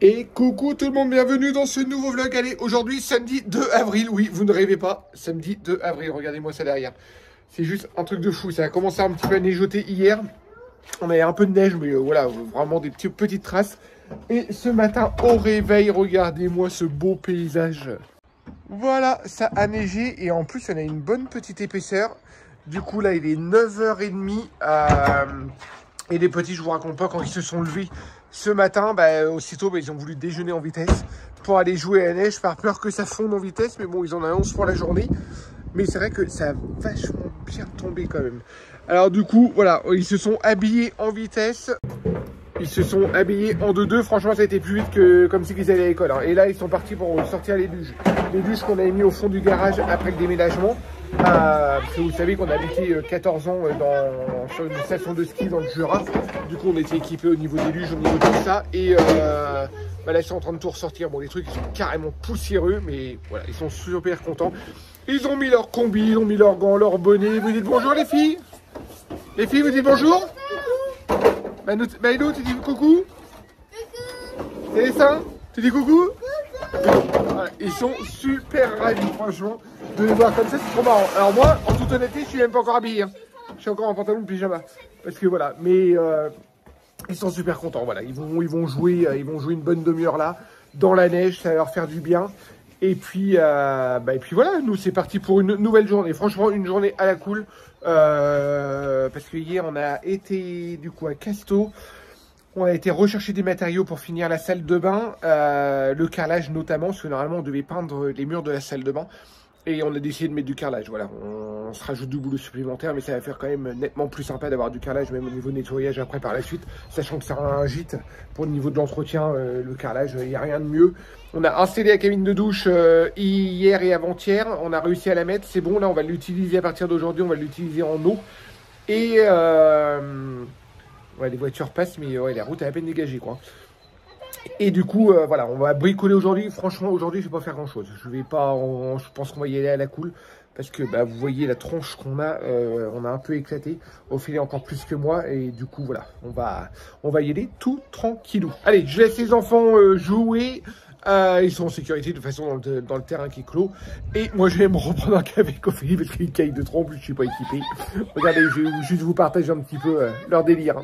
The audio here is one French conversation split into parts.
Et coucou tout le monde, bienvenue dans ce nouveau vlog. Allez, aujourd'hui samedi 2 avril, oui, vous ne rêvez pas, samedi 2 avril, regardez-moi ça derrière. C'est juste un truc de fou, ça a commencé un petit peu à neigeoter hier. On avait un peu de neige, mais voilà, vraiment des petites traces. Et ce matin, au réveil, regardez-moi ce beau paysage. Voilà, ça a neigé et en plus, on a une bonne petite épaisseur. Du coup, là, il est 9h30. Et les petits, je vous raconte pas, quand ils se sont levés ce matin, aussitôt, ils ont voulu déjeuner en vitesse pour aller jouer à la neige, par peur que ça fonde en vitesse. Mais bon, ils en annoncent pour la journée. Mais c'est vrai que ça a vachement bien tombé quand même. Alors du coup, voilà, ils se sont habillés en vitesse. Ils se sont habillés en 2-2. Franchement, ça a été plus vite que comme si ils allaient à l'école. Hein. Et là, ils sont partis pour sortir les bûches. Les bûches qu'on avait mis au fond du garage après le déménagement. Parce que vous savez qu'on a habité 14 ans sur une station de ski dans le Jura. Du coup, on était équipés au niveau des bûches, au niveau de tout ça. Et là, ils sont en train de tout ressortir. Bon, les trucs, ils sont carrément poussiéreux. Mais voilà, ils sont super contents. Ils ont mis leur combi, ils ont mis leurs gants, leur bonnet. Vous dites bonjour les filles? Les filles, vous dites bonjour? Maïlo, tu dis coucou? C'est les seins? Tu dis coucou? Voilà, ils sont super ravis, franchement, de les voir comme ça, c'est trop marrant. Alors moi, en toute honnêteté, je suis même pas encore habillé. Hein. Je suis encore en pantalon de pyjama. Parce que voilà, mais ils sont super contents. Voilà, ils vont jouer une bonne demi-heure là, dans la neige, ça va leur faire du bien. Et puis voilà, nous c'est parti pour une nouvelle journée. Franchement, une journée à la cool. Parce que hier, on a été du coup à Casto. On a été rechercher des matériaux pour finir la salle de bain. Le carrelage notamment, parce que normalement, on devait peindre les murs de la salle de bain. Et on a décidé de mettre du carrelage. Voilà, on se rajoute du boulot supplémentaire, mais ça va faire quand même nettement plus sympa d'avoir du carrelage, même au niveau nettoyage après par la suite. Sachant que ça rend un gîte pour le niveau de l'entretien, le carrelage, il n'y a rien de mieux. On a installé la cabine de douche hier et avant-hier. On a réussi à la mettre. C'est bon, là, on va l'utiliser à partir d'aujourd'hui. On va l'utiliser en eau. Et ouais, les voitures passent, mais ouais, la route est à peine dégagée, quoi. Et du coup, voilà, on va bricoler aujourd'hui. Franchement, aujourd'hui, je vais pas faire grand-chose. Je pense qu'on va y aller à la cool. Parce que vous voyez la tronche qu'on a, on a un peu éclaté. Ophélie encore plus que moi. Et du coup, voilà, on va y aller tout tranquillou. Allez, je laisse les enfants jouer. Ils sont en sécurité de toute façon dans le terrain qui est clos. Et moi je vais me reprendre un café avec Ophélie parce qu'il caille de trop, en plus je suis pas équipé. Regardez, je vais juste vous partager un petit peu leur délire.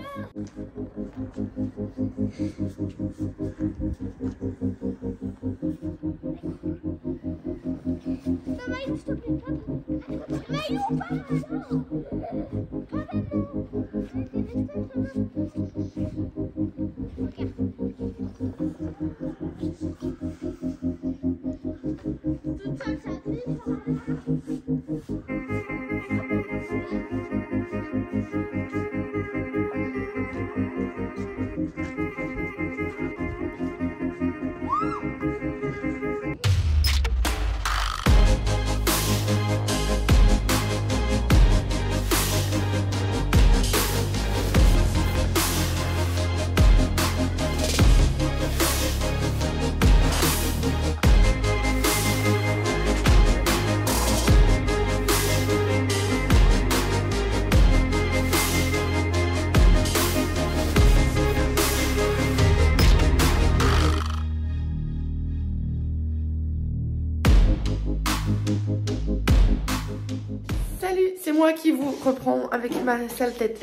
Salut, c'est moi qui vous reprends avec ma sale tête.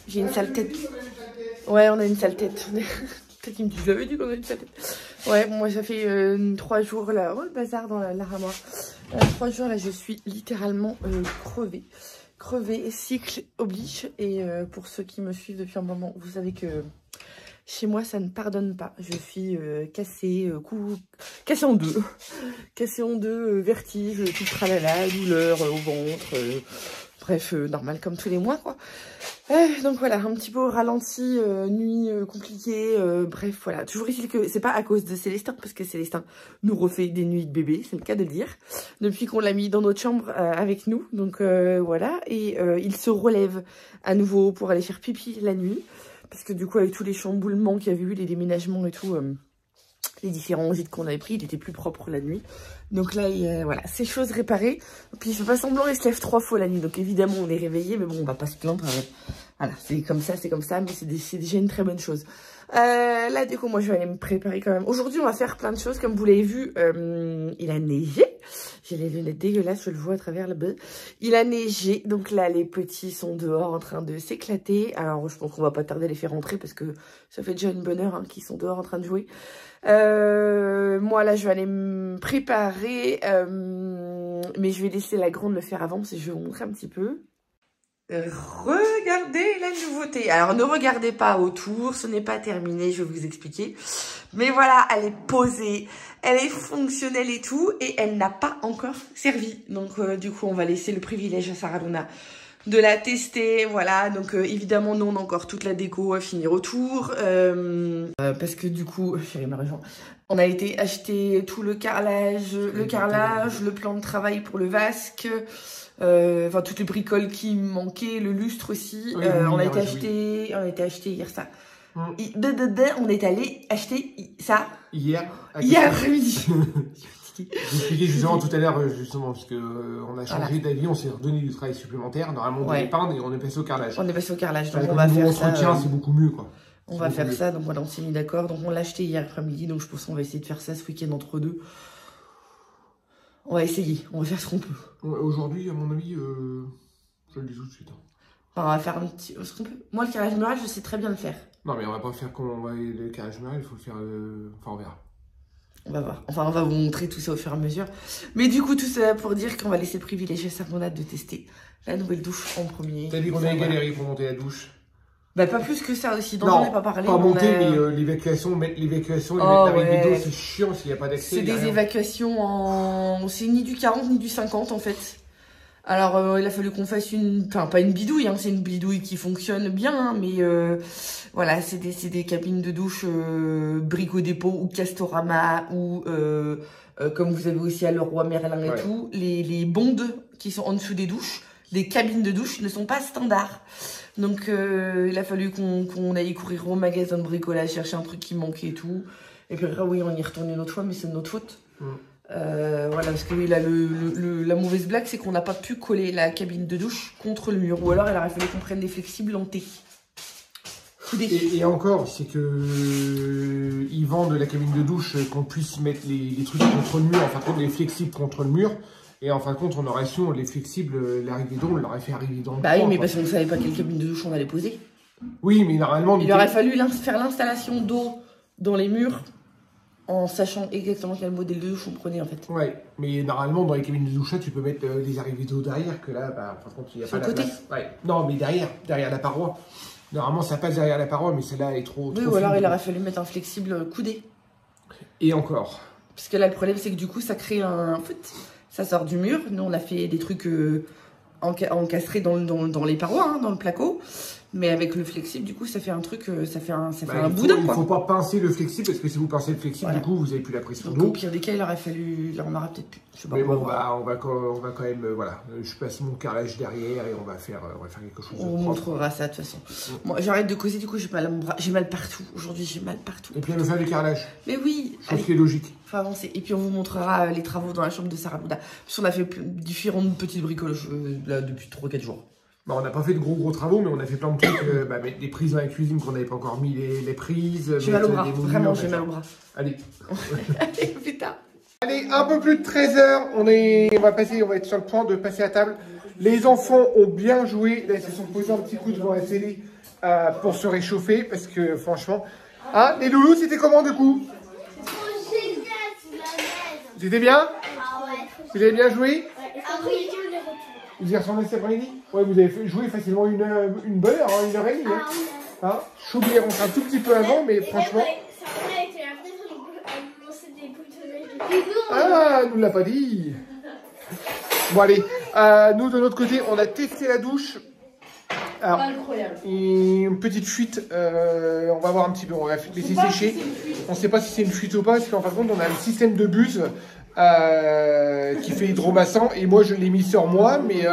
J'ai une sale tête. Ouais, on a une sale tête. Peut-être qu'ils me disent, j'avais dit qu'on a une sale tête. Ouais, bon, moi ça fait 3 jours là. Oh, le bazar dans la rama. 3 jours là, je suis littéralement crevée. Crevée, cycle oblige. Et pour ceux qui me suivent depuis un moment, vous savez que chez moi, ça ne pardonne pas. Je suis cassée, cassée en deux. Cassée en deux, vertige, tout tralala, douleur au ventre. Bref, normal comme tous les mois, quoi. Donc voilà, un petit peu au ralenti, nuit compliquée. Bref, voilà. Toujours est-il que c'est pas à cause de Célestin, parce que Célestin nous refait des nuits de bébé, c'est le cas de le dire. Depuis qu'on l'a mis dans notre chambre avec nous. Donc voilà. Et il se relève à nouveau pour aller faire pipi la nuit. Parce que du coup, avec tous les chamboulements qu'il y avait eu, les déménagements et tout, les différents gîtes qu'on avait pris, il était plus propre la nuit. Donc là, voilà, ces choses réparées. Puis il fait pas semblant, il se lève 3 fois la nuit. Donc évidemment, on est réveillé, mais bon, on va pas se plaindre. Voilà, c'est comme ça, mais c'est déjà une très bonne chose. Là, du coup, moi, je vais aller me préparer quand même. Aujourd'hui, on va faire plein de choses. Comme vous l'avez vu, il a neigé. J'ai les lunettes dégueulasses, je le vois à travers le buzz. Il a neigé. Donc là, les petits sont dehors en train de s'éclater. Alors, je pense qu'on va pas tarder à les faire rentrer parce que ça fait déjà une bonne heure qu'ils sont dehors en train de jouer. Moi, là, je vais aller me préparer. Mais je vais laisser la grande le faire avant parce que je vais vous montrer un petit peu. Regardez la nouveauté. Alors, ne regardez pas autour, ce n'est pas terminé, je vais vous expliquer. Mais voilà, elle est posée, elle est fonctionnelle et tout, et elle n'a pas encore servi. Donc, du coup, on va laisser le privilège à Sarah Luna de la tester. Voilà, donc évidemment, nous, on a encore toute la déco à finir autour. Parce que du coup, chérie m'a rejoint. On a été acheter tout le carrelage, le plan de travail pour le vasque. Enfin, toutes les bricoles qui manquaient, le lustre aussi. Oui, on a été acheter hier ça. On est allé acheter ça hier après-midi. J'ai expliqué justement tout à l'heure, justement, parce qu'on a changé d'avis, on s'est redonné du travail supplémentaire. Normalement, on devait peindre et on est passé au carrelage. On est passé au carrelage, donc on va faire ça. C'est beaucoup mieux, quoi. On va faire ça, donc voilà, on s'est mis d'accord. Donc on l'a acheté hier après-midi, donc je pense qu'on va essayer de faire ça ce week-end entre deux. On va essayer, on va faire ce qu'on peut. Ouais, aujourd'hui, à mon avis, je le dis tout de suite. Enfin, on va faire un petit... ce qu'on peut. Moi, le carrelage mural, je sais très bien le faire. Non, mais on va pas faire comme on va le carrelage mural, il faut le faire... Enfin, on verra. On va voir. Enfin, on va vous montrer tout ça au fur et à mesure. Mais du coup, tout ça pour dire qu'on va laisser le privilège à Sarah de tester la nouvelle douche en premier. T'as dit qu'on avait galéré pour monter la douche? Bah, pas plus que ça aussi. J'en ai pas parlé. Pas monter, mais l'évacuation, mettre l'évacuation et mettre la règle d'eau, c'est chiant s'il n'y a pas d'accès. C'est des évacuations en... C'est ni du 40 ni du 50 en fait. Alors, il a fallu qu'on fasse une... Enfin, pas une bidouille, hein, c'est une bidouille qui fonctionne bien, hein, mais voilà, c'est des cabines de douche Brico Dépôt ou Castorama ou comme vous avez aussi à Leroy Merlin et tout, les bondes qui sont en dessous des douches, des cabines de douche ne sont pas standards. Donc, il a fallu qu'on aille courir au magasin de bricolage, chercher un truc qui manquait et tout. Et puis après, oui, on y retourne une autre fois, mais c'est de notre faute. Voilà, parce que oui, là, la mauvaise blague, c'est qu'on n'a pas pu coller la cabine de douche contre le mur. Ou alors, il aurait fallu qu'on prenne des flexibles en T. Et encore, c'est que ils vendent la cabine de douche qu'on puisse mettre les trucs contre le mur, en fin de compte, les flexibles contre le mur. Et en fin de compte, on aurait su, les flexibles, l'arrivée d'eau, on l'aurait fait arriver dans le Bah oui, mais parce qu'on ne savait pas quelle cabine de douche on allait poser. Oui, mais normalement... Il aurait fallu faire l'installation d'eau dans les murs en sachant exactement quel modèle de douche on prenait en fait. Ouais, mais normalement, dans les cabines de douche, tu peux mettre des arrivées d'eau derrière, que là, bah, en fin de compte, il n'y a pas la place. Ouais. Non, mais derrière la paroi. Normalement, ça passe derrière la paroi, mais celle-là est trop... Oui, ou alors il aurait fallu mettre un flexible coudé. Et encore. Parce que là, le problème, c'est que du coup, ça crée un... Ça sort du mur. Nous, on a fait des trucs encastrés dans les parois, hein, dans le placo. Mais avec le flexible, du coup, ça fait un truc, ça fait un boudin, quoi. Il faut pas pincer le flexible, parce que si vous pincez le flexible, du coup, vous avez plus la pression d'eau. Au pire des cas, il aurait fallu... On aura peut-être plus. Je sais pas. Mais bon, on va quand même... voilà. Je passe mon carrelage derrière et on va faire quelque chose de propre. On montrera ça, de toute façon. Moi, j'arrête de causer, du coup, j'ai mal à mon bras. J'ai mal partout. Aujourd'hui, j'ai mal partout. Et puis, on va faire du carrelage. Mais oui. Chose qui est logique. Faut avancer. Et puis, on vous montrera les travaux dans la chambre de Sarah Luna. Parce qu'on a fait différentes petites bricolages là, depuis 3-4 jours. Bon, on n'a pas fait de gros travaux, mais on a fait plein de trucs. Mettre des prises dans la cuisine qu'on n'avait pas encore mis les prises. J'ai mal au bras, vraiment, j'ai mal au bras. Allez. Allez, putain. Allez, un peu plus de 13 h. On va être sur le point de passer à table. Les enfants ont bien joué. Là, ils se sont posés un petit coup devant la télé pour se réchauffer. Parce que franchement... Ah, les loulous, c'était comment du coup? C'était bien? Vous avez bien joué? Vous y ressemblez cet après-midi? Ouais, vous avez joué facilement une bonne heure, hein, 1h30. Hein. Choubi est rentré un tout petit peu avant, mais franchement... Ah, nous l'a pas dit. Bon, allez. Nous, de notre côté, on a testé la douche. Alors, incroyable. Une petite fuite. On va voir un petit peu. On va laisser sécher. On ne sait pas si c'est une fuite ou pas, parce qu'en fin de compte, on a un système de buse qui fait hydromassant et moi je l'ai mis sur moi, mais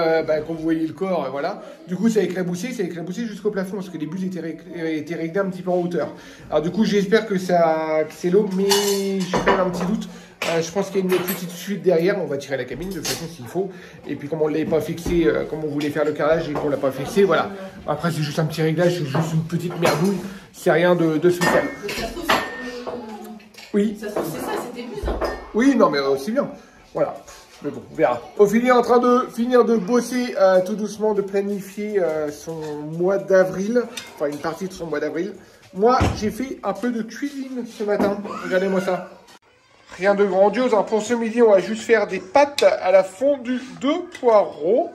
comme vous voyez le corps, voilà. Du coup, c'est éclaboussé jusqu'au plafond parce que les bulles étaient réglées un petit peu en hauteur. Alors du coup, j'espère que c'est l'eau, mais j'ai quand même un petit doute. Je pense qu'il y a une petite fuite derrière, on va tirer la cabine de toute façon s'il faut. Et puis comme on ne l'avait pas fixé, comme on voulait faire le carrelage et qu'on ne l'a pas fixé, voilà. Après c'est juste un petit réglage, c'est juste une petite merdouille, c'est rien de spécial. Oui. Ça se trouve c'est ça, c'était plus hein. Oui, non mais c'est bien. Voilà. Mais bon, on verra. Ophélie est en train de finir de bosser tout doucement, de planifier son mois d'avril, enfin une partie de son mois d'avril. Moi, j'ai fait un peu de cuisine ce matin. Regardez-moi ça. Rien de grandiose. Hein. Pour ce midi, on va juste faire des pâtes à la fondue de poireaux.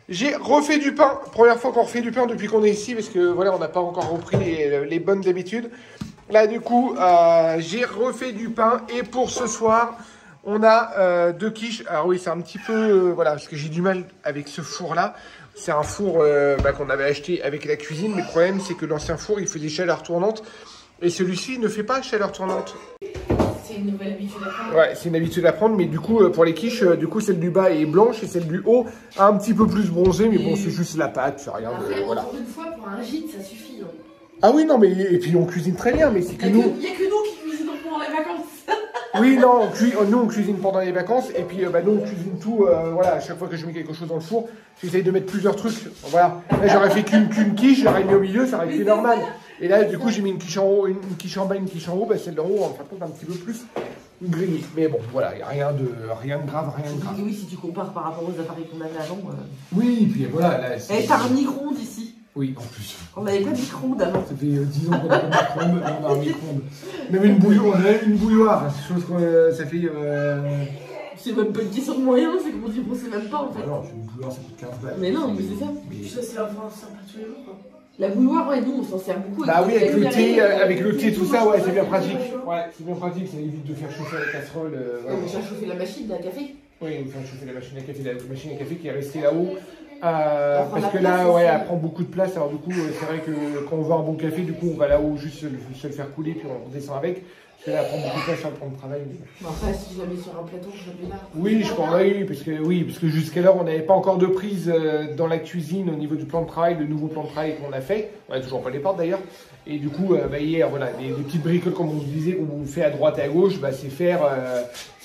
J'ai refait du pain. Première fois qu'on refait du pain depuis qu'on est ici, parce que voilà, on n'a pas encore repris les bonnes habitudes. Là, du coup, j'ai refait du pain. Et pour ce soir, on a 2 quiches. Alors oui, c'est un petit peu... voilà, parce que j'ai du mal avec ce four-là. C'est un four qu'on avait acheté avec la cuisine. Mais le problème, c'est que l'ancien four, il faisait chaleur tournante. Et celui-ci ne fait pas chaleur tournante. C'est une nouvelle habitude à prendre. Ouais, c'est une habitude à prendre, mais du coup, pour les quiches, du coup, celle du bas est blanche et celle du haut un petit peu plus bronzée, mais bon, c'est juste la pâte, c'est rien de... Voilà. Encore une fois, pour un gîte, ça suffit. Hein. Ah oui, non, mais et puis on cuisine très bien, mais c'est que nous... Il n'y a que nous qui cuisinons pendant les vacances. Oui, non, nous, on cuisine pendant les vacances, et puis nous, on cuisine tout, voilà, à chaque fois que je mets quelque chose dans le four, j'essaye de mettre plusieurs trucs, voilà. Là, j'aurais fait qu'une quiche, j'aurais mis au milieu, ça aurait été normal. Et là, du coup, j'ai mis une quiche en haut, une quiche en bas, une quiche en haut, celle d'en haut, en fin de compte, un petit peu plus grillée. Mais bon, voilà, il n'y a rien de grave, rien de grave. Oui, si tu compares par rapport aux appareils qu'on avait avant. Oui, et puis voilà, là... Et t'as un micro-ondes ici. Oui, en plus. On n'avait pas de micro-ondes avant. Ça fait 10 ans qu'on n'a pas de micro-ondes, là on a un micro-ondes. Même on a même une bouilloire, c'est chose que ça fait... C'est même pas une question de moyens, c'est qu'on ne sait même pas en fait. Ah non, une bouilloire ça coûte 15 balles. Mais non, mais c'est ça. Mais... Ça c'est un peu tous les jours quoi. La bouilloire, ouais, nous on s'en sert beaucoup. Bah oui, avec le thé, tout ça, ouais, c'est bien pratique. Ouais, c'est bien pratique, ça évite de faire chauffer la casserole. Ouais. On faire chauffer la machine à café. Oui, on fait chauffer la machine à café, la machine à café qui est restée là-haut. Parce que là, ouais, elle prend beaucoup de place. Alors du coup, c'est vrai que quand on veut un bon café, du coup, on va là-haut juste se le faire couler, puis on redescend avec. Parce que là, elle prend beaucoup de place sur le plan de travail. Mais... Après, si je la mets sur un plateau, je la mets là. Oui, je pense, oui, parce que jusqu'alors, on n'avait pas encore de prise dans la cuisine au niveau du plan de travail, le nouveau plan de travail qu'on a fait. On n'a toujours pas les portes d'ailleurs. Et du coup, hier, voilà, les petites bricoles, comme on vous disait, qu'on vous fait à droite et à gauche, bah, c'est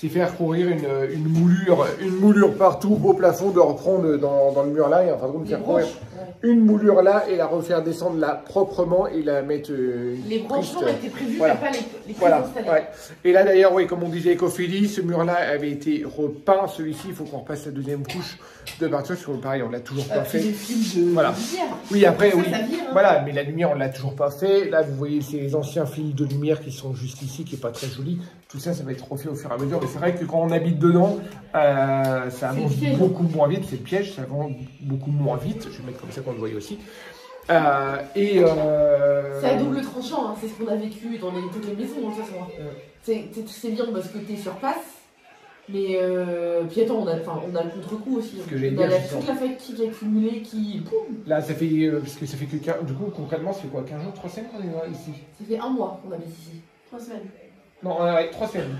faire courir une moulure partout au plafond, de reprendre dans le mur là, et enfin de faire courir une moulure là et la refaire descendre là proprement et la mettre. Les branchements étaient prévus, voilà. mais pas les voilà. installés. Ouais. Et là d'ailleurs, oui, comme on disait avec Ophélie, ce mur-là avait été repeint. Celui-ci, il faut qu'on repasse la deuxième couche de peinture, parce que pareil, on l'a toujours pas fait. Les fils de voilà. lumière. Oui, après, ça, oui. Ça vire, hein. Voilà, mais la lumière, on l'a toujours pas fait. Là, vous voyez ces anciens fils de lumière qui sont juste ici, qui est pas très joli. Tout ça, ça va être refait au fur et à mesure. Mais c'est vrai que quand on habite dedans, ça avance beaucoup moins vite. C'est le piège, ça avance beaucoup moins vite. Je vais mettre comme ça qu'on le voit aussi. C'est à double tranchant, hein. C'est ce qu'on a vécu dans toutes les maisons, de toute façon. C'est bien parce que t'es sur place. Mais puis attends, on a le contre-coup aussi. Que j'ai on a toute la fatigue qui est accumulée qui... Poum. Là, ça fait... parce que ça fait que... Du coup, concrètement, ça fait quoi, 15 jours, 3 semaines qu'on est ici? Ça fait 1 mois qu'on habite ici. 3 semaines. Non, ouais, 3 semaines.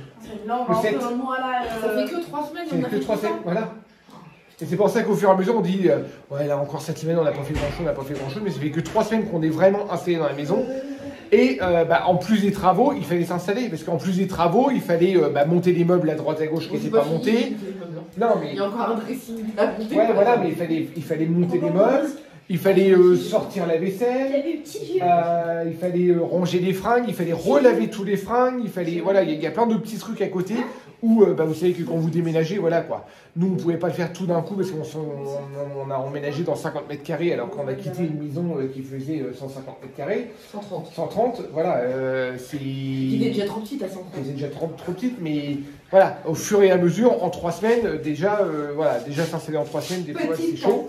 Là, on va faire un mois là. Ça fait que 3 semaines, on a fait 3 semaines, voilà. Et c'est pour ça qu'au fur et à mesure, on dit ouais, là encore cette semaine, on n'a pas fait grand-chose, mais ça fait que 3 semaines qu'on est vraiment installé dans la maison. Et en plus des travaux, il fallait s'installer, parce qu'en plus des travaux, il fallait monter les meubles à droite à gauche qui n'étaient pas montés. Non, mais... Il y a encore un dressing à monter. Ouais, voilà, mais il fallait monter les meubles. Il fallait sortir la vaisselle, il fallait ranger les fringues, il fallait relaver tous les fringues, il fallait, voilà, il y a plein de petits trucs à côté où, vous savez que quand vous déménagez, voilà quoi. Nous, on ne pouvait pas le faire tout d'un coup parce qu'on a emménagé dans 50 mètres carrés alors qu'on a quitté une maison qui faisait 150 mètres carrés. 130. 130, voilà. C'est... Il est déjà trop petit à 130. Il est déjà trop petit, mais voilà, au fur et à mesure, en 3 semaines, déjà s'installer en 3 semaines, des fois c'est chaud.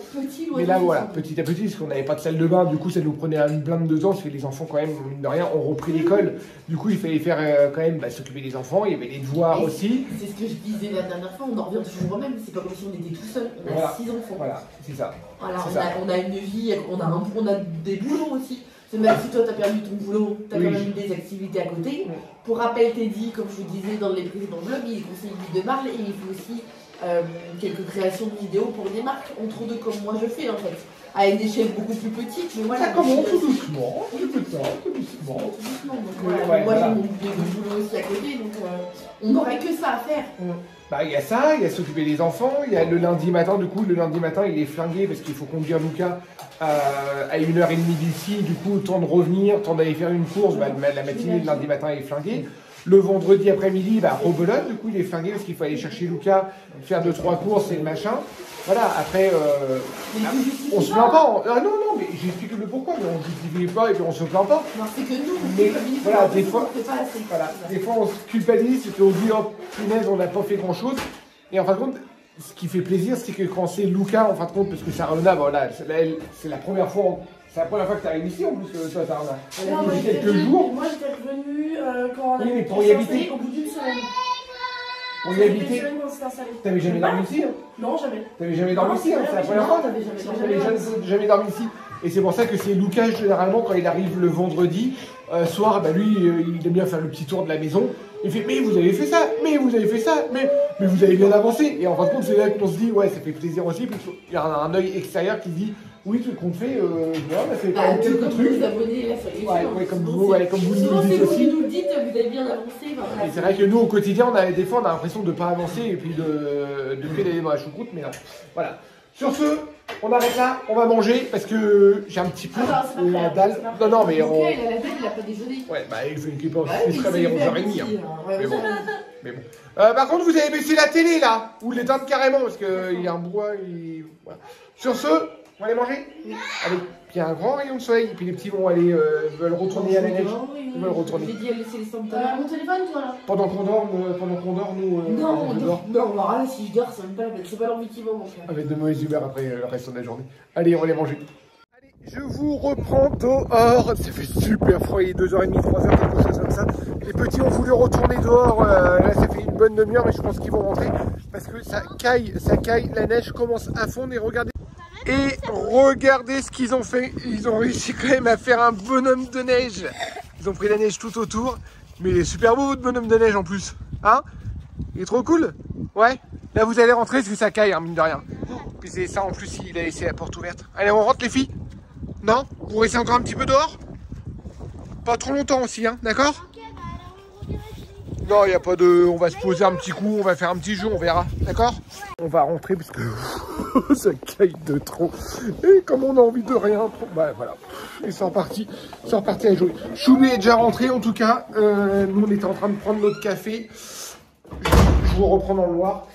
Mais là, voilà, petit à petit, parce qu'on n'avait pas de salle de bain, du coup, ça nous prenait une blinde de temps, parce que les enfants, quand même, mine de rien, ont repris l'école. Du coup, il fallait faire quand même s'occuper des enfants, il y avait les devoirs aussi. C'est ce que je disais la dernière fois, on en revient toujours au même, c'est pas comme si on était tout seul, on a 6 enfants. Voilà, c'est ça. Voilà, on a une vie, on a des boulots aussi. Même si toi t'as perdu ton boulot, t'as quand même des activités à côté. Pour rappel, Teddy, comme je vous disais dans les précédents vlogs, il est conseiller de Marle et il fait aussi quelques créations de vidéos pour des marques, entre deux comme moi je fais en fait. Avec des chaînes beaucoup plus petites, mais voilà. Ça commence tout doucement, tout doucement. Donc, voilà. Moi j'ai mon boulot aussi à côté, donc on n'aurait que ça à faire. Bah il y a ça, il y a s'occuper des enfants, il y a le lundi matin, du coup le lundi matin il est flingué parce qu'il faut conduire Lucas à 1h30 d'ici, du coup temps de revenir, temps d'aller faire une course, bah, la matinée le lundi matin il est flingué. Le vendredi après-midi, bah rebelote, du coup il est flingué parce qu'il faut aller chercher Lucas, faire 2-3 courses et le machin. Voilà, après, on se plaint pas. Ah non, mais j'explique le pourquoi, mais on ne justifie pas et puis on se plaint pas. Non, c'est que nous, mais voilà, des fois, voilà, des fois on se culpabilise et puis on dit, oh punaise, on n'a pas fait grand chose. Et en fin de compte, ce qui fait plaisir, c'est que quand c'est Lucas, en fin de compte, parce que Sarona, voilà, c'est la première fois. C'est la première fois que tu arrives ici en plus, toi, Sarona. Il y a quelques jours. Moi, j'étais revenue quand on avait pour y habiter au bout d'une semaine. On y habitait. T'avais jamais dormi ici, hein? Non, jamais. T'avais jamais dormi ici, hein? C'est la première fois? T'avais jamais dormi ici. Et c'est pour ça que c'est Lucas, généralement, quand il arrive le vendredi soir, bah lui, il aime bien faire le petit tour de la maison. Il fait, mais vous avez fait ça, mais vous avez fait ça, mais vous avez bien avancé. Et en fin de compte, c'est là qu'on se dit, ouais, ça fait plaisir aussi. Puis il y a un œil extérieur qui dit, oui, tout ce qu'on fait, on a fait quand même quelques trucs. Vous abonnez, ouais, comme vous nous le dites aussi. Vous nous le dites, vous avez bien avancé. Et c'est vrai que nous, au quotidien, des fois, on a l'impression de ne pas avancer et puis de pédaler dans la choucroute, mais non. Voilà. Sur ce, on arrête là, on va manger parce que j'ai un petit peu la dalle. Non, mais on. Il a la dalle, il n'a pas déjeuné. Ouais, bah il se réveille à 11h30. Mais bon. Par contre, vous avez baissé la télé là, ou l'éteindre carrément parce qu'il y a un bois. Voilà. Sur ce, on va aller manger. Oui. Allez, il y a un grand rayon de soleil, et puis les petits vont aller, veulent retourner à la neige. Ils veulent retourner. J'ai dit à laisser les stamps tout à l'heure. Mon téléphone, toi là. Pendant qu'on dort, nous. Non, on dort. Non, alors là, si je dors, c'est même pas la peine. C'est pas l'envie qui va, mon frère. Avec de mauvaises humeurs après le reste de la journée. Allez, on va aller manger. Allez, je vous reprends dehors. Ça fait super froid, il est 2h30, 3h, quelque chose comme ça. Les petits ont voulu retourner dehors. Là, ça fait une bonne demi-heure, mais je pense qu'ils vont rentrer. Parce que ça caille. La neige commence à fondre et regardez. Et regardez ce qu'ils ont fait. Ils ont réussi quand même à faire un bonhomme de neige. Ils ont pris la neige tout autour. Mais il est super beau votre bonhomme de neige en plus. Hein? Il est trop cool? Ouais. Là vous allez rentrer parce que ça caille, hein, mine de rien. Puis c'est ça en plus, il a laissé la porte ouverte. Allez, on rentre les filles? Non? Vous restez encore un petit peu dehors? Pas trop longtemps aussi, hein, d'accord? Non, il n'y a pas de... On va se poser un petit coup, on va faire un petit jeu, on verra, d'accord? On va rentrer parce que ça caille de trop. Et comme on a envie de rien, bah voilà. Ils sont repartis à jouer. Choubi est déjà rentré en tout cas. Nous on était en train de prendre notre café. Je vous reprends dans le noir.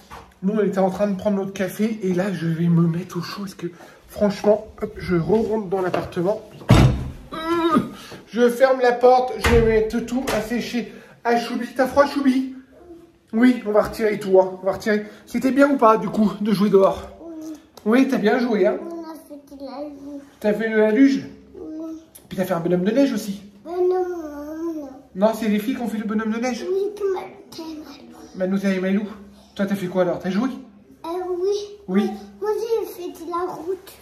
Nous on était en train de prendre notre café et là je vais me mettre au chaud parce que franchement, hop, je rentre dans l'appartement. Je ferme la porte, je vais mettre tout à sécher. Ah Choubi, t'as froid Choubi? Oui, on va retirer tout, hein. On va retirer. C'était bien ou pas du coup de jouer dehors? Oui, t'as bien joué, hein? On a fait de la luge. T'as fait de la luge? Oui. Puis t'as fait un bonhomme de neige aussi? Non. Non, c'est les filles qui ont fait le bonhomme de neige? Oui, t'es Malou. Manou et Mailou. Toi, t'as fait quoi alors? T'as joué? Oui. Oui. Moi, j'ai fait de la route.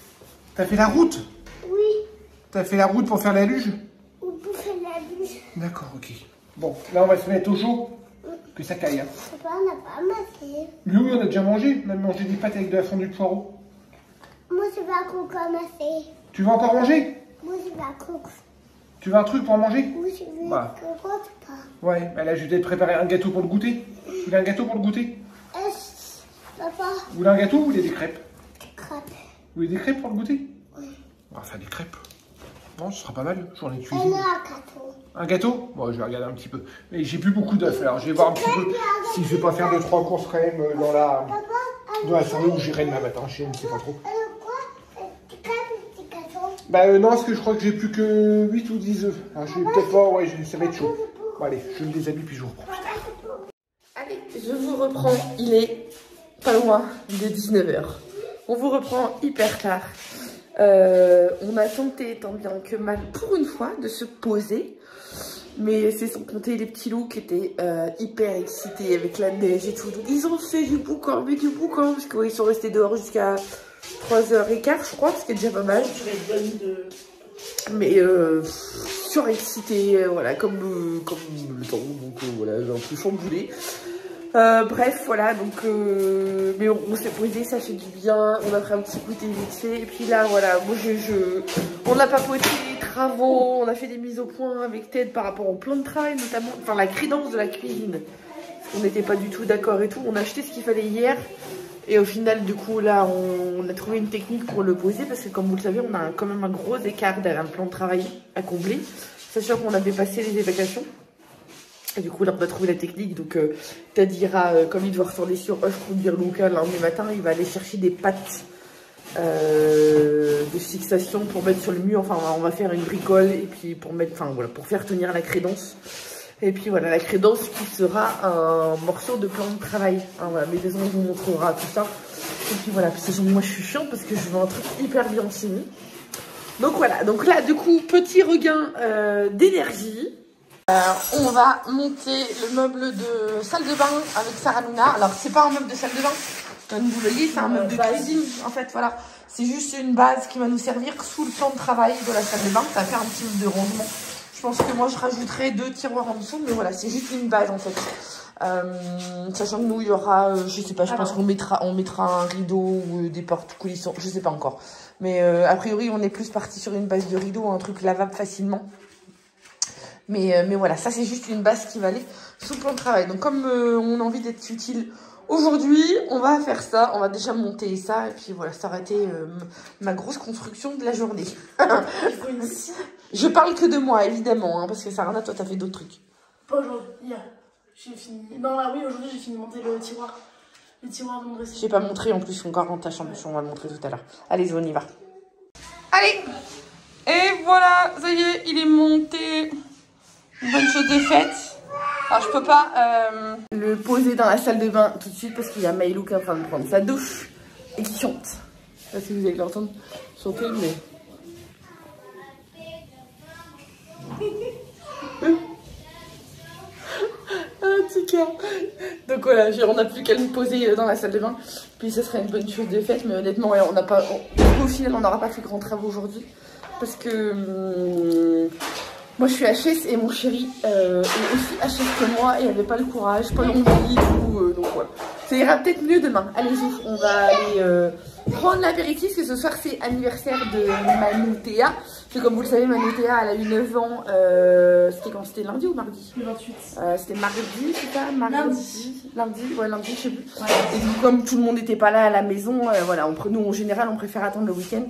T'as fait la route? Oui. T'as fait la route pour faire la luge? Ou pour faire la luge. D'accord, ok. Bon, là, on va se mettre au chaud. Que ça caille, hein. Papa, on n'a pas massé. Oui, on a déjà mangé. On a mangé des pâtes avec de la fondue de poireau. Moi, je vais encore masser. Tu veux encore manger? Moi, je vais encore. Tu veux un truc pour manger? Oui, je veux bah. pas. Ouais, bah là, je vais te préparer un gâteau pour le goûter. Vous voulez un gâteau pour le goûter? Papa. Vous voulez un gâteau ou vous voulez des crêpes? Des crêpes. Vous voulez des crêpes pour le goûter? Oui. On va faire des crêpes. Non, ce sera pas mal. J'en ai cuisiné. Un gâteau. Un gâteau? Bon, je vais regarder un petit peu. Mais j'ai plus beaucoup d'œufs. Alors, je vais voir un petit peu si je vais pas faire 2-3 courses quand même dans la soirée où j'irai demain matin. Je ne sais pas trop. Bah non, parce que je crois que j'ai plus que 8 ou 10 œufs. Alors, je vais peut-être pas, ouais, ça va être chaud. Bon, allez, je les habille puis je vous reprends plus tard. Allez, je vous reprends. Il est pas loin de 19h. On vous reprend hyper tard. On a tenté tant bien que mal pour une fois de se poser. Mais c'est sans compter les petits loups qui étaient hyper excités avec la neige et tout. Donc ils ont fait du boucan, mais du boucan. Parce qu'ils sont restés dehors jusqu'à 3h15 je crois, ce qui est déjà pas mal. Mais surexcités, voilà, comme le temps. Donc voilà, j'ai un peu chamboulé. Bref, voilà, donc mais on s'est posé, ça fait du bien, on a fait un petit goûter vite fait, et puis là, voilà, moi on a papoté les travaux, on a fait des mises au point avec Ted par rapport au plan de travail, notamment, enfin la crédence de la cuisine, on n'était pas du tout d'accord et tout, on a acheté ce qu'il fallait hier, et au final, du coup, là, on a trouvé une technique pour le poser, parce que comme vous le savez, on a quand même un gros écart derrière le plan de travail à combler, sachant qu'on avait passé les évacuations. Et du coup, là, on a trouvé la technique. Donc, Ted ira, comme il doit retourner sur Off conduire Luca lundi matin, il va aller chercher des pattes de fixation pour mettre sur le mur. Enfin, on va faire une bricole et puis pour mettre, enfin voilà, pour faire tenir la crédence. Et puis voilà, la crédence qui sera un morceau de plan de travail. Hein, voilà, mais de toute façon, on vous montrera tout ça. Et puis voilà, parce que moi, je suis chiante parce que je veux un truc hyper bien fini. Donc voilà, donc là, du coup, petit regain d'énergie. On va monter le meuble de salle de bain avec Sarah Luna. Alors c'est pas un meuble de salle de bain, comme vous le voyez, c'est un meuble de cuisine. En fait voilà, c'est juste une base qui va nous servir sous le plan de travail de la salle de bain. Ça va faire un petit meuble de rangement. Je pense que moi je rajouterai 2 tiroirs en dessous, mais voilà, c'est juste une base en fait. Sachant que nous il y aura, je sais pas, je pense qu'on mettra un rideau ou des portes coulissantes, je sais pas encore. Mais a priori on est plus parti sur une base de rideau, un truc lavable facilement. Mais voilà, ça c'est juste une base qui va aller sous le plan de travail. Donc comme on a envie d'être utile aujourd'hui, on va faire ça. On va déjà monter ça. Et puis voilà, ça aura été ma grosse construction de la journée. Il faut une scie. Je parle que de moi, évidemment. Hein, parce que Sarah, toi, t'as fait d'autres trucs. Pas aujourd'hui, hier. J'ai fini. Non, là, oui, aujourd'hui, j'ai fini de monter le tiroir. Le tiroir de mon dressing. J'ai pas montré en plus encore dans ta chambre. On va le montrer tout à l'heure. Allez, on y va. Allez. Et voilà, ça y est, il est monté. Bonne chose de faite. Alors je peux pas le poser dans la salle de bain tout de suite parce qu'il y a Maïlou qui est en train de prendre sa douche et qui chante. Je sais pas si vous allez l'entendre chanter, mais... Un petit cœur. Donc voilà, on n'a plus qu'à le poser dans la salle de bain. Puis ça serait une bonne chose de faite, mais honnêtement, ouais, au final, on n'aura pas fait grand travaux aujourd'hui parce que... moi je suis HS et mon chéri est aussi HS que moi et elle n'avait pas le courage, pas l'envie, tout, donc voilà. Ça ira peut-être mieux demain. Allez, on va aller prendre l'apéritif parce que ce soir c'est anniversaire de Manoutéa. Parce que comme vous le savez, Manoutéa elle a eu 9 ans, c'était quand? C'était lundi ou mardi? Le 28. C'était mardi, c'est ça? Lundi, ouais lundi, je sais plus. Ouais. Et du coup comme tout le monde n'était pas là à la maison, voilà, nous en général on préfère attendre le week-end.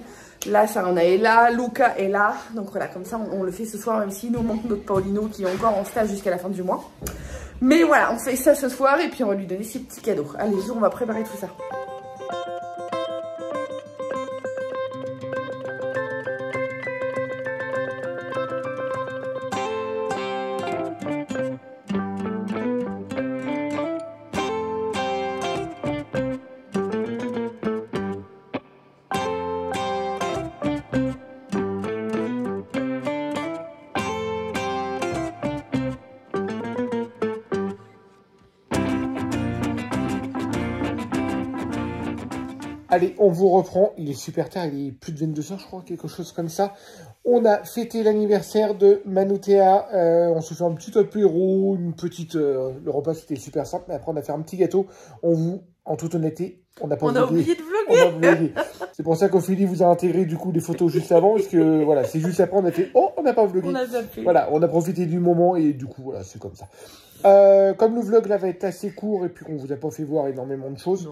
Là, Sarah est là, Luca est là. Donc voilà, comme ça, on le fait ce soir, même s'il nous manque notre Paulino qui est encore en stage jusqu'à la fin du mois. Mais voilà, on fait ça ce soir et puis on va lui donner ses petits cadeaux. Allez, on va préparer tout ça. Allez, on vous reprend. Il est super tard, il est plus de 22h, je crois, quelque chose comme ça. On a fêté l'anniversaire de Manoutéa. On se fait un petit apéro, une petite... le repas, c'était super simple. Mais après, on a fait un petit gâteau. En toute honnêteté, on n'a pas oublié de vlogger. C'est pour ça qu'Ophélie vous a intégré, du coup, des photos juste avant. Parce que, voilà, c'est juste après, on a fait... Oh, on n'a pas vlogué. On a zappé. Voilà, on a profité du moment et du coup, voilà, c'est comme ça. Comme le vlog là va être assez court et puis qu'on vous a pas fait voir énormément de choses,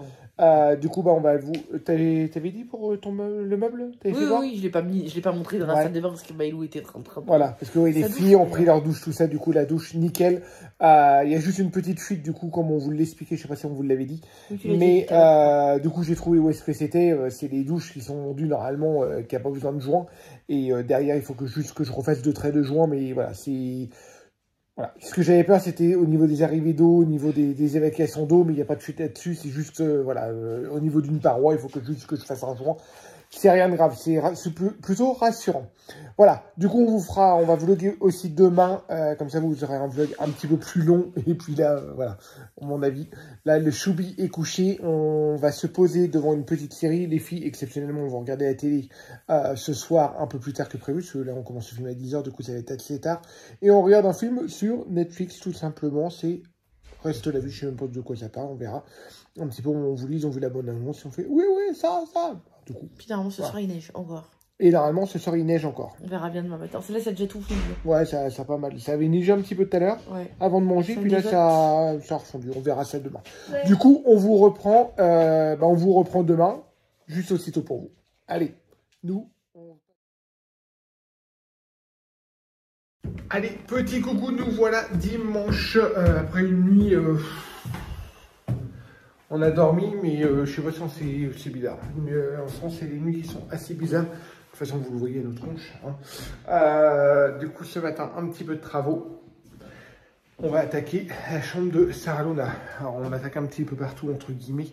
du coup on va vous... T'avais dit pour le meuble? Oui, je l'ai pas montré dans la salle de bain parce que Maïlou était en train de... Voilà, parce que oui, les filles ont pris leur douche, tout ça, du coup la douche nickel. Il y a juste une petite fuite du coup comme on vous l'expliquait, je sais pas si on vous l'avait dit, mais du coup j'ai trouvé où est-ce que c'était. C'est les douches qui sont vendues normalement, qui n'ont pas besoin de joint, et derrière il faut que je refasse 2 traits de joint, mais voilà, c'est... Voilà. Ce que j'avais peur, c'était au niveau des arrivées d'eau, au niveau des évacuations d'eau, mais il n'y a pas de fuite là-dessus. C'est juste, voilà, au niveau d'une paroi, il faut que je fasse un joint. C'est rien de grave, c'est plutôt rassurant. Voilà, du coup, on va vlogger aussi demain. Comme ça, vous aurez un vlog un petit peu plus long. Et puis là, voilà, à mon avis, là, le choubi est couché. On va se poser devant une petite série. Les filles, exceptionnellement, vont regarder la télé ce soir un peu plus tard que prévu. Parce que là, on commence le film à 10h, du coup, ça va être assez tard. Et on regarde un film sur Netflix, tout simplement. C'est reste la vie, je sais même pas de quoi ça parle, on verra. Un petit peu, on vous lit, ils ont vu la bonne annonce, et on fait oui, ça. Du coup. Puis normalement, ce soir, il neige encore. Et normalement, ce soir, il neige encore. On verra bien demain matin. Là, ça a déjà tout fondu. Ouais, ça pas mal. Ça avait neigé un petit peu tout à l'heure, avant de manger, puis là, ça a refondu. On verra ça demain. Ouais. Du coup, on vous reprend demain, juste aussitôt pour vous. Allez, Allez, petit coucou, nous voilà dimanche, après une nuit... On a dormi, mais je sais pas si c'est bizarre. En France, c'est les nuits qui sont assez bizarres. De toute façon, vous le voyez à notre tronche. Hein. Du coup, ce matin, un petit peu de travaux. On va attaquer la chambre de Sarah Luna. Alors, on attaque un petit peu partout, entre guillemets.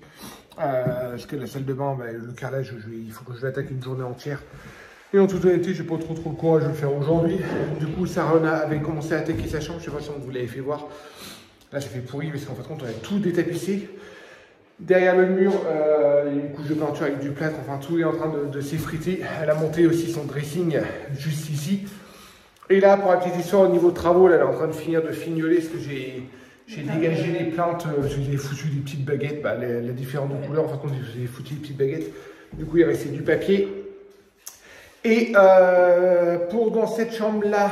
Parce que la salle de bain, le carrelage, il faut que je l'attaque une journée entière. Et en toute honnêteté, j'ai pas trop le courage de le faire aujourd'hui. Du coup, Sarah Luna avait commencé à attaquer sa chambre. Je sais pas si on vous l'avait fait voir. Là, ça fait pourri, parce qu'en fait, on a tout détapissé. Derrière le mur, il y a une couche de peinture avec du plâtre, enfin tout est en train de s'effriter. Elle a monté aussi son dressing juste ici. Et là, pour la petite histoire, au niveau de travaux, là, elle est en train de finir de fignoler, parce que j'ai dégagé les plaintes, parce que j'ai foutu des petites baguettes, la différence de couleur, en fin de compte, j'ai foutu des petites baguettes. Du coup, il restait du papier. Et dans cette chambre-là,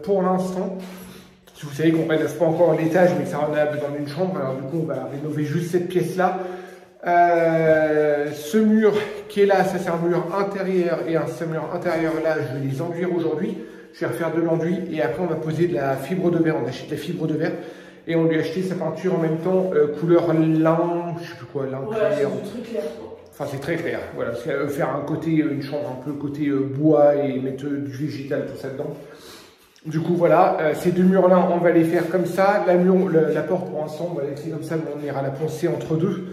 pour l'instant, vous savez qu'on ne rénove pas encore l'étage, mais ça en a dans une chambre. Alors du coup, on va rénover juste cette pièce-là. Ce mur qui est là, ça c'est un mur intérieur. Et ce mur intérieur là, je vais les enduire aujourd'hui. Je vais refaire de l'enduit. Et après, on va poser de la fibre de verre. On achète de la fibre de verre. Et on lui a acheté sa peinture en même temps, couleur lin, je sais plus quoi, lin clair. C'est clair. Enfin, c'est très clair. Voilà, parce qu'elle veut faire un côté, une chambre un peu côté bois et mettre du végétal, tout ça dedans. Du coup, voilà, ces deux murs-là, on va les faire comme ça. La porte, pour l'instant, on va la laisser comme ça, mais on ira la poncer entre deux.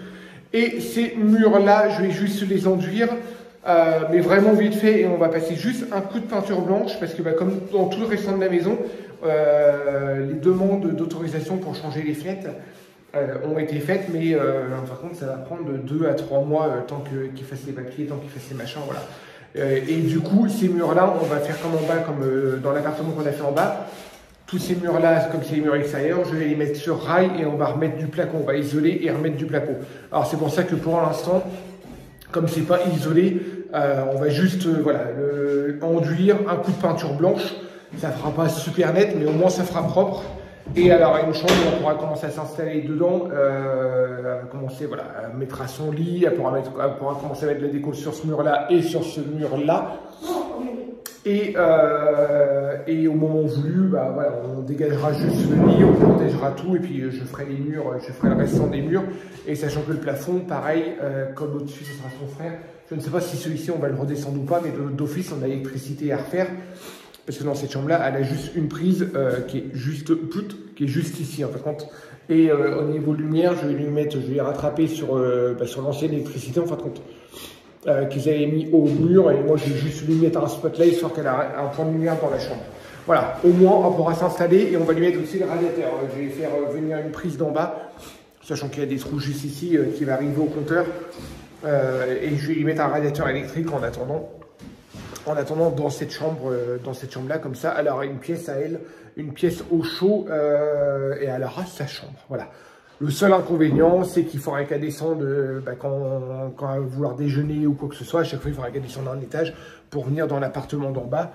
Et ces murs-là, je vais juste les enduire, mais vraiment vite fait. Et on va passer juste un coup de peinture blanche, parce que comme dans tout le restant de la maison, les demandes d'autorisation pour changer les fenêtres ont été faites, mais par contre, ça va prendre de 2 à 3 mois, tant qu'ils fassent les papiers, tant qu'ils fassent les machins, voilà. Et du coup, ces murs-là, on va faire comme en bas, comme dans l'appartement qu'on a fait en bas. Tous ces murs-là, comme c'est les murs extérieurs, je vais les mettre sur rail et on va remettre du placo. On va isoler et remettre du placo. Alors c'est pour ça que pour l'instant, comme c'est pas isolé, on va juste enduire, un coup de peinture blanche. Ça fera pas super net, mais au moins ça fera propre. Et alors, une chambre, on pourra commencer à s'installer dedans, commencer à mettre à son lit, elle pourra commencer à mettre de la déco sur ce mur-là et sur ce mur-là. Et au moment voulu, on dégagera juste le lit, on protégera tout, et puis je ferai les murs, je ferai le restant des murs. Et sachant que le plafond, pareil, comme au-dessus, ce sera son frère. Je ne sais pas si celui-ci, on va le redescendre ou pas, mais d'office, on a l'électricité à refaire. Parce que dans cette chambre-là, elle a juste une prise qui est juste ici, en fin de compte. Et au niveau lumière, je vais rattraper sur l'ancienne électricité, en fin de compte, qu'ils avaient mis au mur. Et moi, je vais juste lui mettre un spotlight, histoire qu'elle a un point de lumière dans la chambre. Voilà, au moins, on pourra s'installer et on va lui mettre aussi le radiateur. Je vais faire venir une prise d'en bas, sachant qu'il y a des trous juste ici qui va arriver au compteur. Et je vais lui mettre un radiateur électrique en attendant dans cette chambre-là, comme ça, elle aura une pièce à elle, une pièce au chaud, et elle aura sa chambre. Voilà. Le seul inconvénient, c'est qu'il faudra qu'elle descende, quand elle va vouloir déjeuner ou quoi que ce soit, à chaque fois, il faudra qu'elle descende un étage pour venir dans l'appartement d'en bas.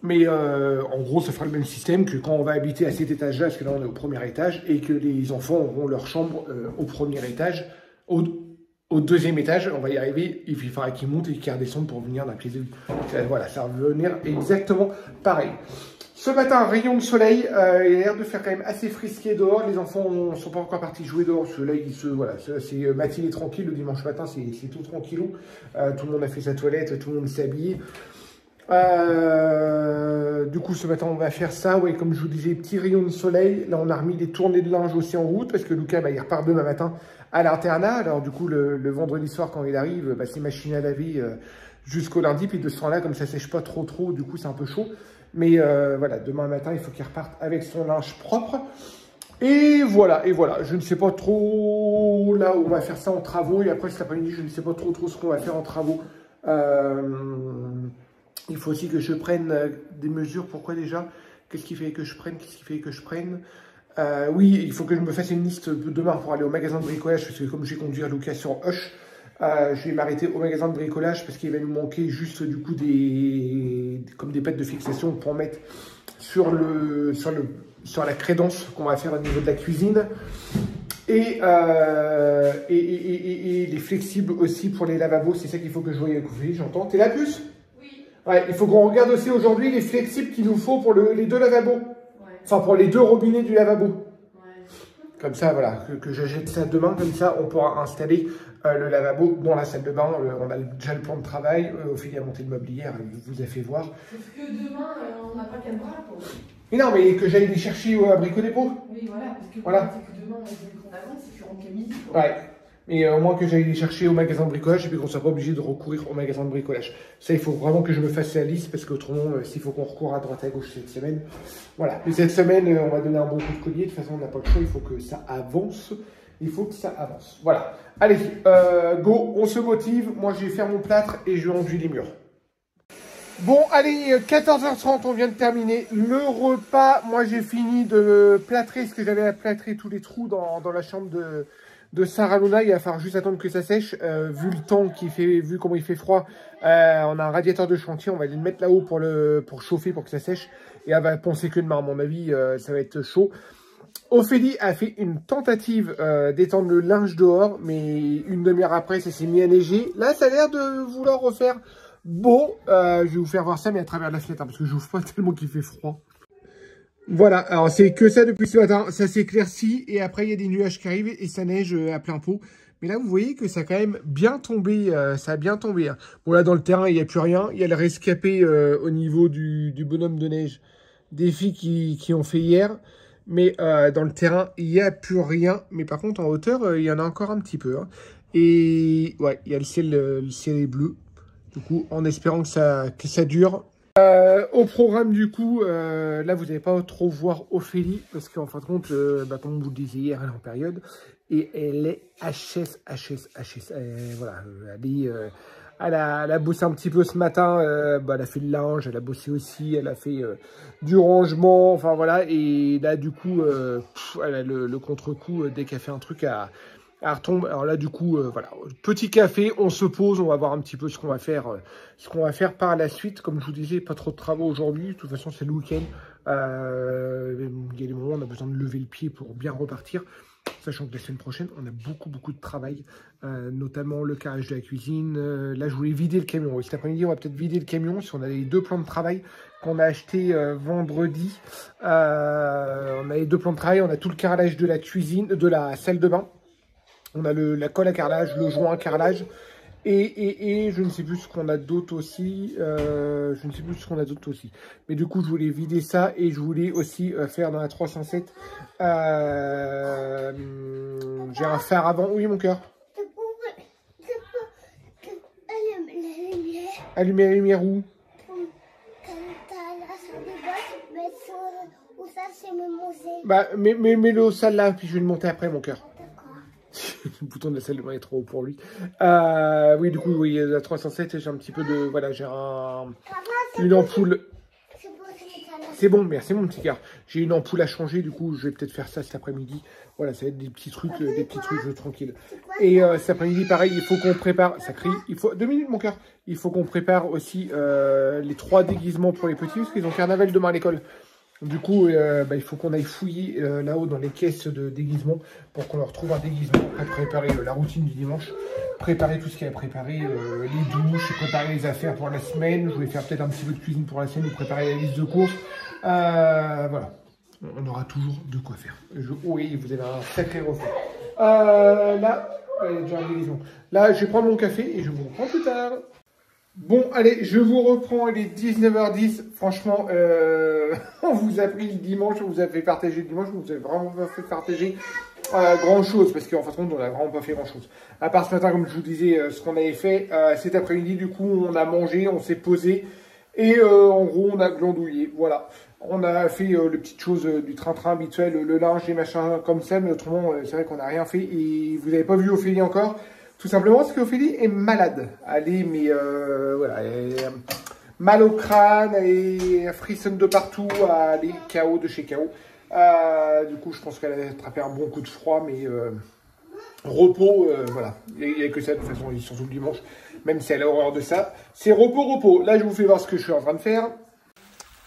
Mais en gros, ça fera le même système que quand on va habiter à cet étage-là, parce que là, on est au premier étage, et que les enfants auront leur chambre au premier étage, au deuxième étage, on va y arriver, il faudra qu'ils montent et qu'ils redescendent pour venir d'un pied de vue. Voilà, ça va venir exactement pareil. Ce matin, rayon de soleil, il a l'air de faire quand même assez frisqué dehors. Les enfants ne sont pas encore partis jouer dehors, parce que là, c'est matinée tranquille, le dimanche matin, c'est tout tranquillou. Tout le monde a fait sa toilette, tout le monde s'est habillé. Du coup, ce matin, on va faire ça. Ouais, comme je vous disais, petit rayon de soleil. Là, on a remis les tournées de linge aussi en route, parce que Lucas, il repart demain matin à l'internat. Alors du coup, le vendredi soir, quand il arrive, c'est machine à laver jusqu'au lundi. Puis de ce temps-là, comme ça sèche pas trop, du coup, c'est un peu chaud. Mais voilà, demain matin, il faut qu'il reparte avec son linge propre. Et voilà, je ne sais pas trop là où on va faire ça en travaux. Et après, cet après-midi, je ne sais pas trop ce qu'on va faire en travaux. Il faut aussi que je prenne des mesures. Pourquoi déjà? Qu'est-ce qu'il fait que je prenne? Oui, il faut que je me fasse une liste demain pour aller au magasin de bricolage, parce que comme je vais conduire Lucas sur Hush, je vais m'arrêter au magasin de bricolage parce qu'il va nous manquer juste du coup comme des pattes de fixation pour mettre sur la crédence qu'on va faire au niveau de la cuisine. Et les flexibles aussi pour les lavabos, c'est ça qu'il faut que je voie avec vous. J'entends. T'es là, plus? Oui. Ouais, il faut qu'on regarde aussi aujourd'hui les flexibles qu'il nous faut pour les 2 lavabos. Ouais. Enfin, pour les 2 robinets du lavabo. Ouais. Comme ça, voilà, que j'achète ça demain, comme ça, on pourra installer le lavabo dans la salle de bain. On a déjà le plan de travail. Ophélie a monté le meuble hier, elle vous a fait voir. Sauf que demain, on n'a pas qu'à voir pour. Mais non, mais que j'aille les chercher à Brico Dépôt. Oui, voilà, parce que voilà. c'est que demain, on veut qu'on avance et tu rentres qu'à midi. Quoi. Ouais. Mais au moins que j'aille les chercher au magasin de bricolage et puis qu'on ne soit pas obligé de recourir au magasin de bricolage. Ça, il faut vraiment que je me fasse la liste parce qu'autrement, s'il faut qu'on recourt à droite à gauche cette semaine. Voilà. Mais cette semaine, on va donner un bon coup de collier. De toute façon, on n'a pas le choix. Il faut que ça avance. Il faut que ça avance. Voilà. Allez, go, on se motive. Moi, je vais faire mon plâtre et je vais enduire les murs. Bon, allez, 14h30, on vient de terminer le repas. Moi, j'ai fini de plâtrer ce que j'avais à plâtrer tous les trous dans la chambre de Sarah Luna. Il va falloir juste attendre que ça sèche. Vu le temps qu'il fait, vu comment il fait froid, on a un radiateur de chantier. On va aller le mettre là-haut pour chauffer, pour que ça sèche. Et elle va penser que demain, à mon avis, ça va être chaud. Ophélie a fait une tentative d'étendre le linge dehors, mais une demi-heure après, ça s'est mis à neiger. Là, ça a l'air de vouloir refaire beau. Je vais vous faire voir ça, mais à travers la fenêtre, hein, parce que je n'ouvre pas tellement qu'il fait froid. Voilà, alors c'est que ça depuis ce matin. Ça s'éclaircit et après, il y a des nuages qui arrivent et ça neige à plein pot. Mais là, vous voyez que ça a quand même bien tombé. Ça a bien tombé. Hein. Bon, là, dans le terrain, il n'y a plus rien. Il y a le rescapé au niveau du bonhomme de neige des filles qui ont fait hier. Mais dans le terrain, il n'y a plus rien. Mais par contre, en hauteur, il y en a encore un petit peu. Hein. Et ouais, il y a le ciel est bleu. Du coup, en espérant que ça dure. Au programme, du coup, là, vous n'allez pas trop voir Ophélie. Parce qu'en fin de compte, comme vous le disiez hier, elle est en période. Et elle est HS. Voilà, elle a bossé un petit peu ce matin, elle a fait le linge, elle a bossé aussi, elle a fait du rangement, enfin voilà, et là du coup, elle a le contre-coup, dès qu'elle fait un truc, elle retombe. Alors là du coup, voilà, petit café, on se pose, on va voir un petit peu ce qu'on va faire par la suite. Comme je vous disais, pas trop de travaux aujourd'hui, de toute façon c'est le week-end, il y a des moments où on a besoin de lever le pied pour bien repartir. Sachant que la semaine prochaine, on a beaucoup de travail, notamment le carrelage de la cuisine. Là, je voulais vider le camion. Cet après-midi, on va peut-être vider le camion si on a les 2 plans de travail qu'on a acheté vendredi. On a les 2 plans de travail, on a tout le carrelage de la cuisine, de la salle de bain. On a la colle à carrelage, le joint à carrelage. Et je ne sais plus ce qu'on a d'autre aussi. Mais du coup, je voulais vider ça et je voulais aussi faire dans la 307. J'ai un fer avant. Oui, mon cœur. Allumer la lumière où? Bah, mets-le au salle là, puis je vais le monter après, mon cœur. Le bouton de la salle de bain est trop haut pour lui. Oui, du coup, oui, la 307, j'ai un petit peu de... Voilà, j'ai une ampoule. C'est bon, merci mon petit cœur. J'ai une ampoule à changer, du coup, je vais peut-être faire ça cet après-midi. Voilà, ça va être des petits trucs tranquilles. Et cet après-midi, pareil, il faut qu'on prépare... Ça crie, il faut... 2 minutes, mon cœur. Il faut qu'on prépare aussi les 3 déguisements pour les petits, parce qu'ils ont carnaval demain à l'école. Du coup, il faut qu'on aille fouiller là-haut dans les caisses de déguisement pour qu'on leur trouve un déguisement. Après, préparer la routine du dimanche, préparer tout ce qu'il y a à préparer, les douches, préparer les affaires pour la semaine. Je vais faire peut-être un petit peu de cuisine pour la semaine, ou préparer la liste de courses. Voilà, on aura toujours de quoi faire. Oui, vous avez un sacré reflet. Là, il y a déjà un déguisement. Là, je vais prendre mon café et je vous reprends plus tard. Bon, allez, je vous reprends, il est 19h10. Franchement, on vous a pris le dimanche, on vous a fait partager le dimanche, on vous a vraiment pas fait partager grand chose, parce qu'en fin de compte, on n'a vraiment pas fait grand chose. À part ce matin, comme je vous disais, ce qu'on avait fait cet après-midi, du coup, on a mangé, on s'est posé, et en gros, on a glandouillé, voilà. On a fait les petites choses du train-train habituel, le linge, les machins comme ça, mais autrement, c'est vrai qu'on n'a rien fait, et vous n'avez pas vu Ophélie encore. Tout simplement parce qu'Ophélie est malade. Elle est, mais voilà, elle est mal au crâne, elle frissonne de partout, elle est KO de chez KO. Du coup, je pense qu'elle a attrapé un bon coup de froid, mais repos, voilà. Il n'y a que ça, de toute façon, ils sont tous le dimanche, même si elle a horreur de ça. C'est repos. Là, je vous fais voir ce que je suis en train de faire.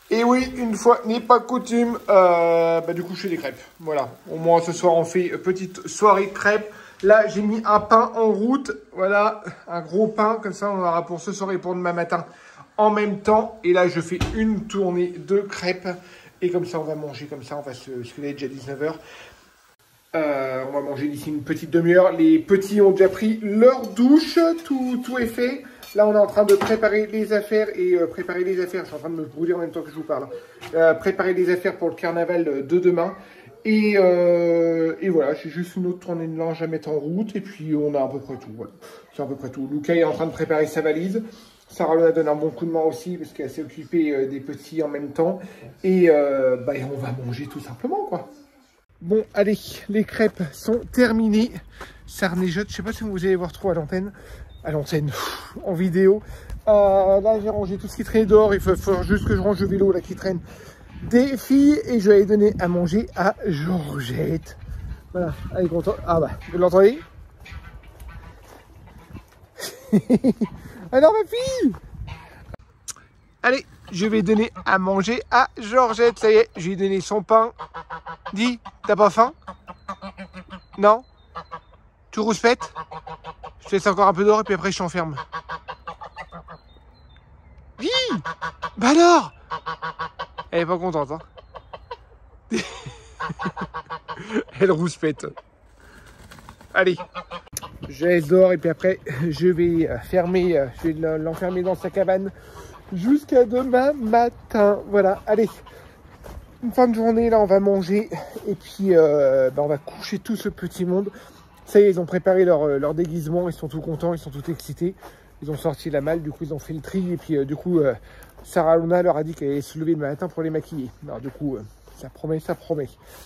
Et oui, une fois n'est pas coutume, du coup, je fais des crêpes. Voilà. Au moins, ce soir, on fait petite soirée crêpes. Là, j'ai mis un pain en route. Voilà, un gros pain. Comme ça, on aura pour ce soir et pour demain matin en même temps. Et là, je fais une tournée de crêpes. Et comme ça, on va manger comme ça. On va parce qu'il est déjà 19h. On va manger d'ici une petite demi-heure. Les petits ont déjà pris leur douche. Tout est fait. Là, on est en train de préparer les affaires. Et préparer les affaires, je suis en train de me brûler en même temps que je vous parle. Préparer les affaires pour le carnaval de demain. Et voilà, j'ai juste une autre tournée de linge à mettre en route. Et puis, on a à peu près tout. Voilà. C'est à peu près tout. Lucas est en train de préparer sa valise. Sarah Luna donne un bon coup de main aussi, parce qu'elle s'est occupée des petits en même temps. Et on va manger tout simplement, quoi. Bon, allez, les crêpes sont terminées. Ça reneigeote. Je sais pas si vous allez voir trop à l'antenne, en vidéo. Là, j'ai rangé tout ce qui traînait dehors. Il faut juste que je range le vélo là qui traîne des filles. Et je vais aller donner à manger à Georgette. Voilà, elle est contente. Ah bah, vous l'entendez? Alors ma fille, allez, je vais donner à manger à Georgette. Ça y est, je lui ai donné son pain. Dis, t'as pas faim? Non? Tu rouspètes? Je te laisse encore un peu d'or et puis après je t'enferme. Oui. Bah alors? Elle est pas contente, hein? Elle rouspète. Allez. Je laisse dehors et puis après je vais l'enfermer dans sa cabane jusqu'à demain matin. Voilà, allez, une fin de journée, là on va manger et puis on va coucher tout ce petit monde. Ça y est, ils ont préparé leur déguisement, ils sont tout contents, ils sont tout excités. Ils ont sorti la malle, du coup ils ont fait le tri et puis du coup Sarah Luna leur a dit qu'elle allait se lever le matin pour les maquiller. Alors du coup ça promet.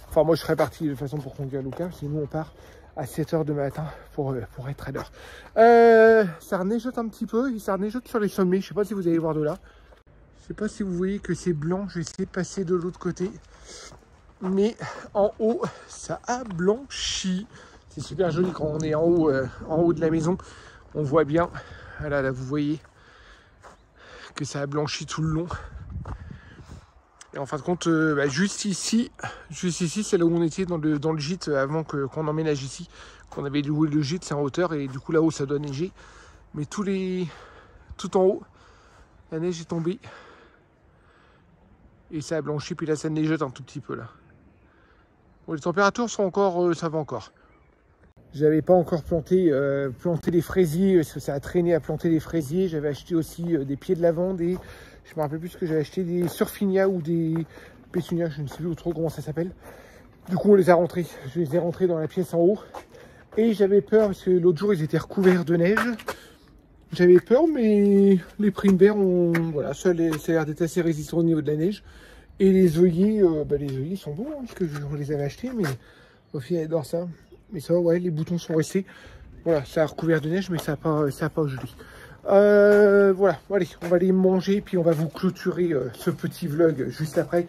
Enfin moi je serais parti de toute façon pour conduire Lucas, sinon on part à 7h du matin pour être à l'heure. Ça reneigeote un petit peu, ça reneigeote sur les sommets, je sais pas si vous allez voir de là. Je sais pas si vous voyez que c'est blanc, je vais essayer de passer de l'autre côté. Mais en haut, ça a blanchi. C'est super joli quand on est en haut de la maison. On voit bien, voilà, là vous voyez que ça a blanchi tout le long. Et en fin de compte, juste ici, c'est là où on était dans le gîte avant qu'on emménage ici. Qu'on avait loué le gîte, c'est en hauteur et du coup là-haut ça doit neiger. Mais tout en haut, la neige est tombée. Et ça a blanchi, puis là ça neigeote un tout petit peu là. Bon, les températures sont encore, ça va encore. J'avais pas encore planté les fraisiers, parce que ça a traîné à planter les fraisiers. J'avais acheté aussi des pieds de lavande et je me rappelle plus ce que j'avais acheté, des surfinias ou des pétunias, je ne sais plus trop comment ça s'appelle. Du coup on les a rentrés, je les ai rentrés dans la pièce en haut. Et j'avais peur parce que l'autre jour ils étaient recouverts de neige. J'avais peur, mais les primevères voilà, ça a l'air d'être assez résistant au niveau de la neige. Et les œillets, les œillets sont bons, hein, parce que je les avais achetés, mais au final elle adore ça. Mais ça, ouais, les boutons sont restés. Voilà, ça a recouvert de neige, mais ça n'a pas gelé. Voilà, allez, on va aller manger, puis on va vous clôturer ce petit vlog juste après.